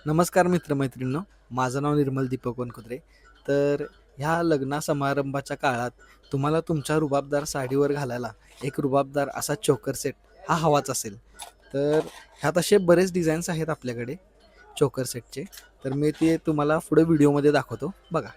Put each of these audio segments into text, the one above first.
नमस्कार मित्रमैत्रिणींनो, माझं नाव निर्मल दीपक वनकुत्रे. तर ह्या लग्न समारंभाच्या काळात तुम्हाला तुमच्या रुबाबदार साडीवर घालायला एक रुबाबदार असा चोकर सेट हा हवाच असेल. तर ह्यात असे बरेच डिझाईन्स आहेत आपल्याकडे चोकर सेटचे. तर मी ते तुम्हाला पुढे व्हिडिओमध्ये दाखवतो बघा.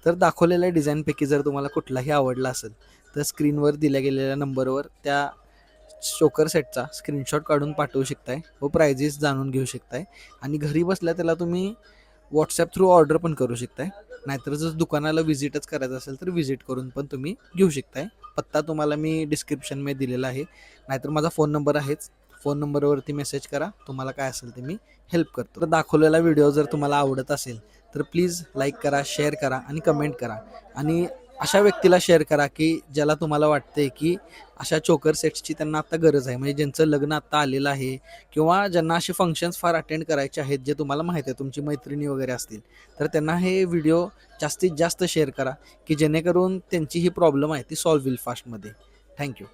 तर दाखवलेल्या डिझाईनपैकी जर तुम्हाला कुठलाही आवडला असेल तर स्क्रीनवर दिल्या गेलेल्या नंबरवर त्या चोकर सेटचा स्क्रीनशॉट काढून पाठवू शकताय व प्राइजेस जाणून घेऊ शकताय. आणि घरी बसल्या त्याला तुम्ही व्हॉट्सॲप थ्रू ऑर्डर पण करू शकताय. नाहीतर जर दुकानाला व्हिजिटच करायचं असेल तर व्हिजिट करून पण तुम्ही घेऊ शकताय. पत्ता तुम्हाला मी डिस्क्रिप्शनमध्ये दिलेला आहे, नाहीतर माझा फोन नंबर आहेच. फोन नंबरवरती मेसेज करा, तुम्हाला काय असेल ते मी हेल्प करतो. तर दाखवलेला व्हिडिओ जर तुम्हाला आवडत असेल तर प्लीज लाईक करा, शेअर करा आणि कमेंट करा. आणि अशा व्यक्तीला शेअर करा की ज्याला तुम्हाला वाटते की अशा चोकर सेट्सची त्यांना आत्ता गरज आहे, म्हणजे ज्यांचं लग्न आत्ता आलेलं आहे किंवा ज्यांना असे फंक्शन्स फार अटेंड करायचे आहेत जे तुम्हाला माहीत आहे, तुमची मैत्रिणी वगैरे असतील तर त्यांना हे व्हिडिओ जास्तीत जास्त शेअर करा की जेणेकरून त्यांची ही प्रॉब्लेम आहे ती सॉल्व्ह होईल फास्टमध्ये. थँक्यू.